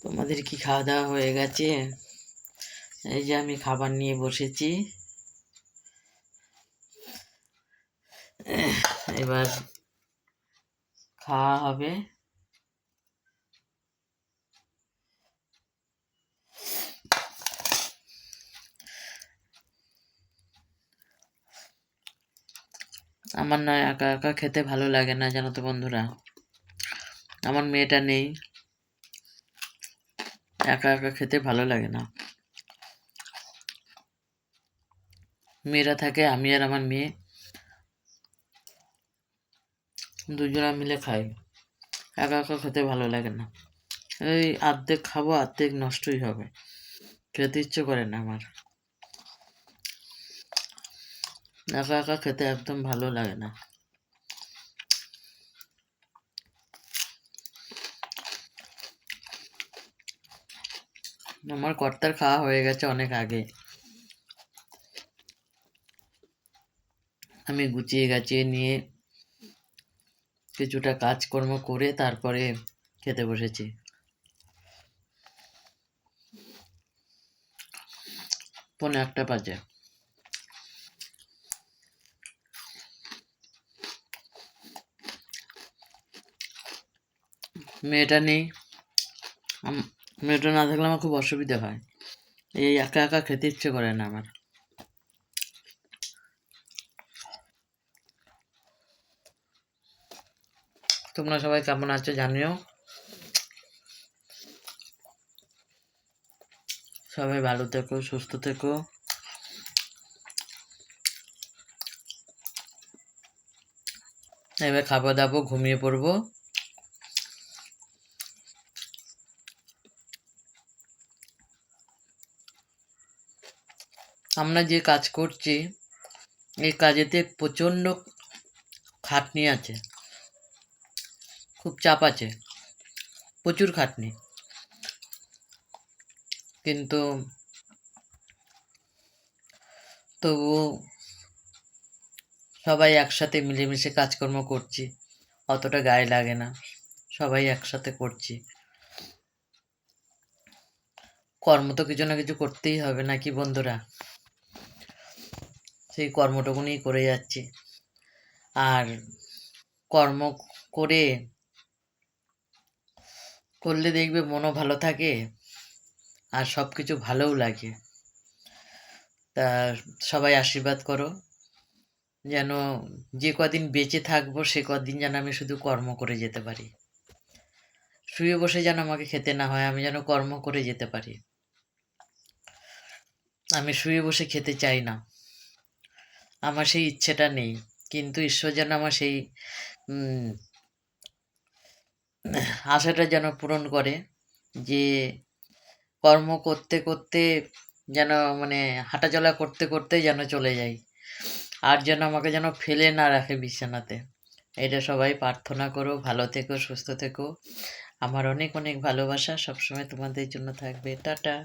তোমাদের কি খাওয়া দাওয়া হয়ে গেছে? এই যে আমি খাবার নিয়ে বসেছি, এবার খাওয়া হবে। আমার না একা একা খেতে ভালো লাগে না, জানো তো বন্ধুরা। আমার মেয়েটা নেই, একা একা খেতে ভালো লাগে না। মেয়েরা থাকে, আমি আর আমার মেয়ে দুজনা মিলে খাই। একা একা খেতে ভালো লাগে না। এই অর্ধেক খাবো, অর্ধেক নষ্টই হবে, খেতে ইচ্ছে করে না আমার। একা একা খেতে একদম ভালো লাগে না। আমার কর্তার খাওয়া হয়ে গেছে অনেক আগে। আমি গুছিয়ে গাছিয়ে নিয়ে কিছুটা কাজকর্ম করে তারপরে খেতে বসেছি। পৌনে 1টা বাজে। মেয়েটা নেই, মেয়েটা না থাকলে আমার খুব অসুবিধা হয়। এই একা একা খেতে ইচ্ছে করে না আমার। তোমরা সবাই কেমন আছো জানিও। সবাই ভালো থেকো, সুস্থ থেকো। এবার খাবো দাবো, ঘুমিয়ে পড়বো। আমরা যে কাজ করছি এই কাজেতে প্রচণ্ড খাটনি আছে, খুব চাপ আছে, প্রচুর খাটনি। কিন্তু তবু সবাই একসাথে মিলেমিশে কাজকর্ম করছি, অতটা গায়ে লাগে না, সবাই একসাথে করছি। কর্ম তো কিছু না কিছু করতেই হবে নাকি বন্ধুরা, সেই কর্মটুকুনি করে যাচ্ছি। আর কর্ম করলে দেখবে মনও ভালো থাকে আর সব কিছু ভালোও লাগে। তা সবাই আশীর্বাদ করো যেন যে কদিন বেঁচে থাকবো সে কদিন যেন আমি শুধু কর্ম করে যেতে পারি, শুয়ে বসে যেন আমাকে খেতে না হয়, আমি যেন কর্ম করে যেতে পারি। আমি শুয়ে বসে খেতে চাই না, আমার সেই ইচ্ছেটা নেই। কিন্তু ঈশ্বর যেন আমার সেই আশাটা যেন পূরণ করে, যে কর্ম করতে করতে যেন মানে হাঁটাচলা করতে করতে যেন চলে যাই, আর যেন আমাকে যেন ফেলে না রাখে বিছানাতে। এটা সবাই প্রার্থনা করো। ভালো থেকো, সুস্থ থেকো। আমার অনেক অনেক ভালোবাসা সবসময় তোমাদের জন্য থাকবে। টাটা।